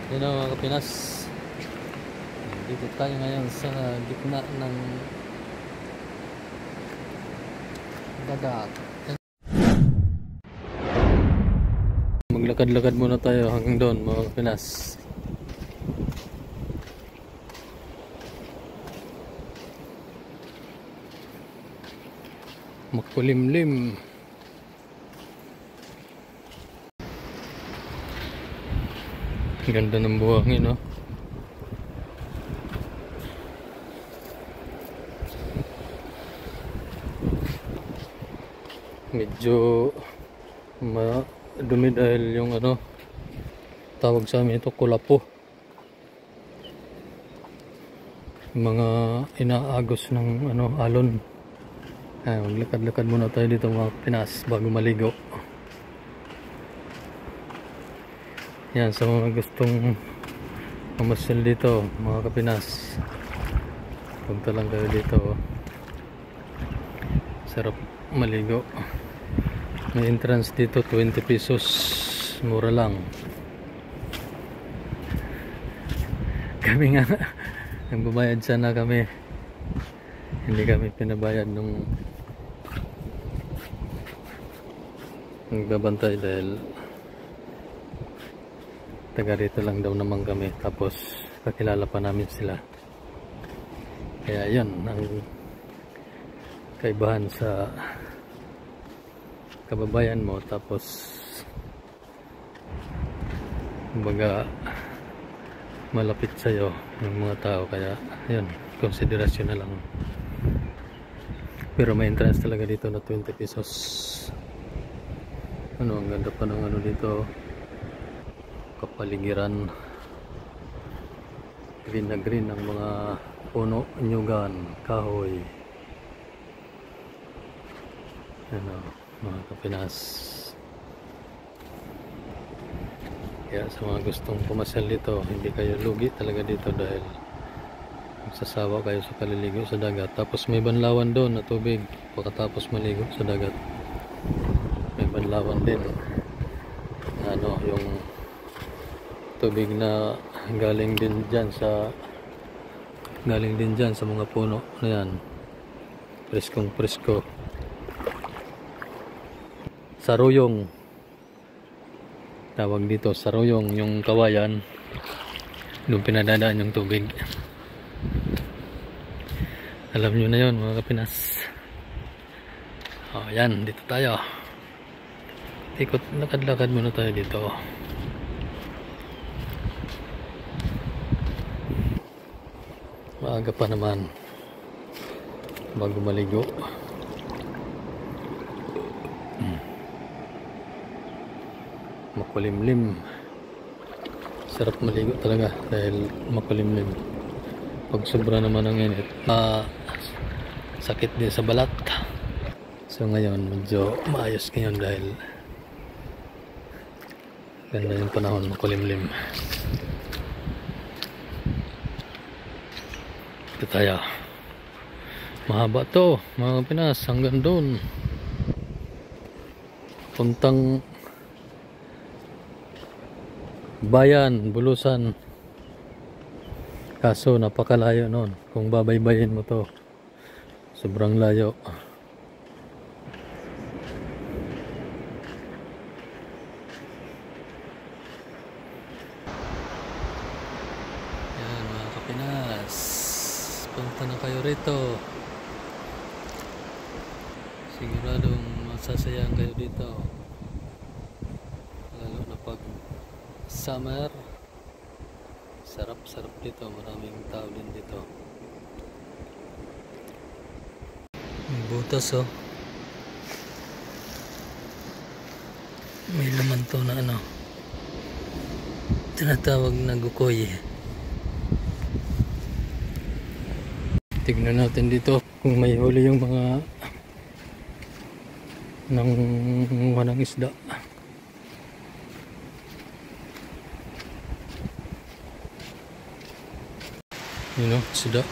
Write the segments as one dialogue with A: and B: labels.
A: Yun o mga Kapinas, dito tayo ngayon sa gitna ng dagat. Maglakad-lakad muna tayo hanggang doon mga Kapinas. Makulimlim. Ganda ng buhangin, no? Medyo madumi dahil yung ano, tawag sa amin ito kulapo. Mga inaagos ng ano, alon. Ay, maglakad-lakad muna tayo dito mga Pinas bago maligo. Yan, sa mga gustong mamasyal dito mga Kapinas, punta lang kayo dito. Sarap maligo. May entrance dito 20 pesos, mura lang. Kami nga nagbabayad sana kami, hindi kami pinabayad nung nagbabantay dahil taga rito lang daw naman kami, tapos kakilala pa namin sila. Kaya yun ang kaibahan sa kababayan mo, tapos kumbaga malapit sa'yo yung mga tao, kaya yun, konsiderasyon na lang. Pero may entrance talaga dito na 20 pesos. Ano, ang ganda pa ng ano dito, kapaligiran, green na green ang mga puno, nyugan, kahoy. Ano, mga Kapinas. Kaya sa mga gustong pumasyal dito, hindi kayo lugi talaga dito dahil magsasawa kayo sa kaliligo sa dagat. Tapos may banlawan doon na tubig pagkatapos maligo sa dagat. May banlawan din na ano, yung tubig na galing din dyan sa mga puno na yan, preskong presko. Saruyong tawag dito, saruyong, yung kawayan doon pinadadaan yung tubig. Alam nyo na yun mga Kapinas. O yan, dito tayo, ikot, lakad-lakad muna tayo dito. Maaga pa naman bago maligo. Makulimlim. Sarap maligo talaga dahil makulimlim. Pag sobra naman ang init, sakit din sa balat. So ngayon medyo maayos ngayon dahil ganda yung panahon, makulimlim. Ito tayo. Mahaba to mga Pinas, hanggang doon puntang bayan, Bulusan. Kaso napakalayo noon kung babaybayin mo to, sobrang layo. Yan mga Kapinas, punta na kayo rito. Siguradong masasayang kayo dito, lalo na pag summer. Sarap dito, maraming tao din dito. May butas oh, may laman to na ano, tinatawag na gukoy. Tignan natin dito kung may huli yung mga nangunguha ng isda. You know, isda.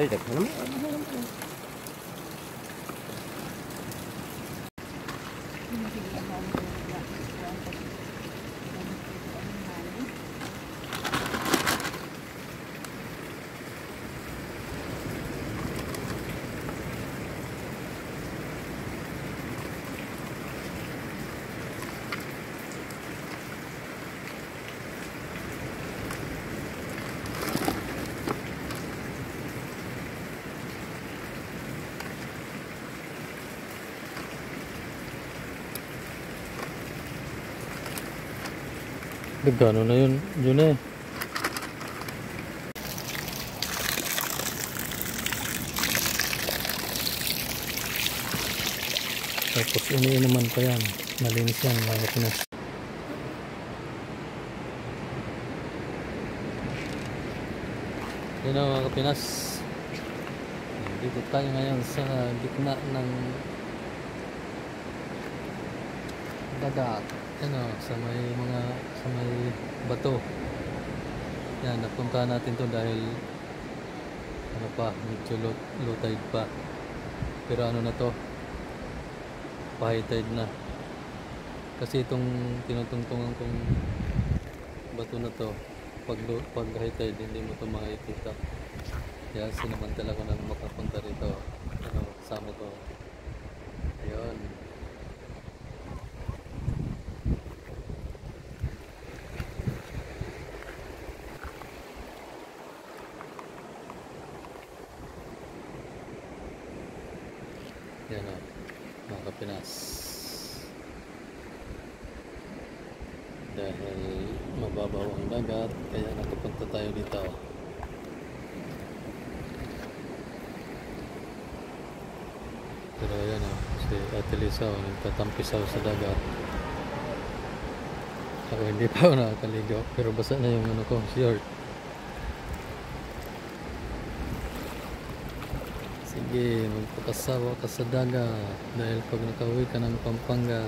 B: Ay, daghan naman.
A: Gano na yun eh. Tapos iniinuman pa yan. Malinis yan mga Pinas. Yun o mga Pinas. Dito tayo ngayon sa gitna ng dagat. Yan o, sa may bato. Yan, napunta natin to dahil ano pa, medyo low tide pa. Pero ano na to, pa-high tide na. Kasi itong tinutungtungan kong bato na to, pag high tide hindi mo to makikita. Kaya sinamantala ko nang makapunta rito. Ano, kasama ko. Ayun. Yan o, mga Kapinas. Dahil mababaw ang dagat, kaya nakapunta tayo dito. Pero yan o, si Ate Lisa o, nagtatampisaw sa dagat. Ako hindi pa ako nakakaligo, pero basa na yung ano ko, short. Sige, magpakasawa ka sa dagat dahil pag nakauwi ka ng Pampanga,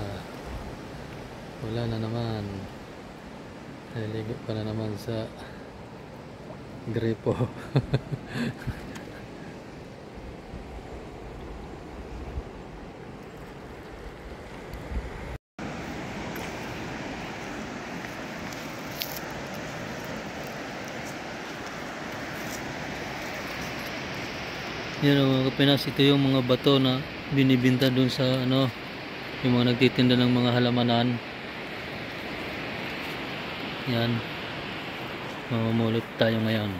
A: wala na naman. Naligo ka na naman sa gripo. Yan mga Kapinas, ito yung mga bato na binibinta dun sa ano, yung mga nagtitinda ng mga halamanan. Yan, mamamulot tayo ngayon.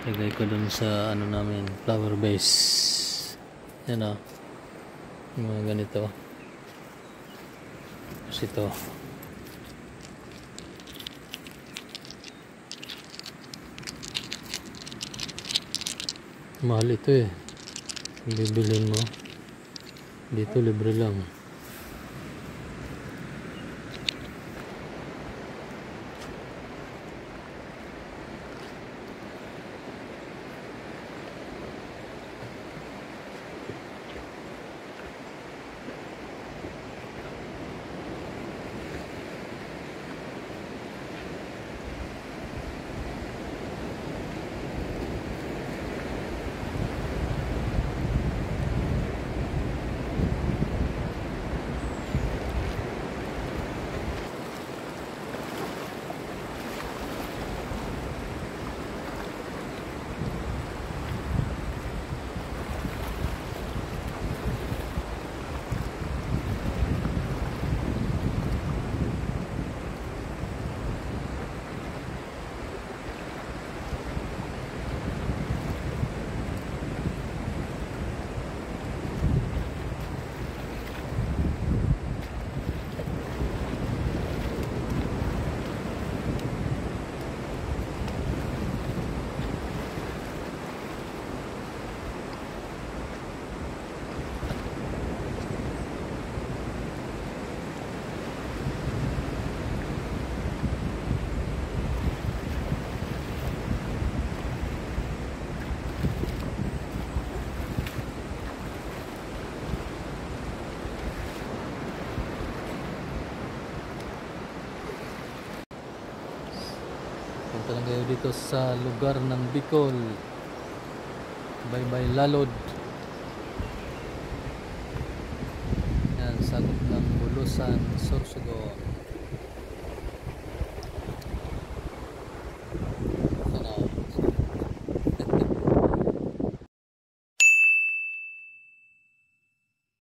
A: Lagay ko dun sa ano namin, flower base. Yan o, yung mga ganito. Tapos ito, mahal ito eh. Bibilin mo. Dito libre lang. Punta lang kayo dito sa lugar ng Bicol. Bye-bye Lalod. Yan, sakop ng Bulusan, Sorsogon.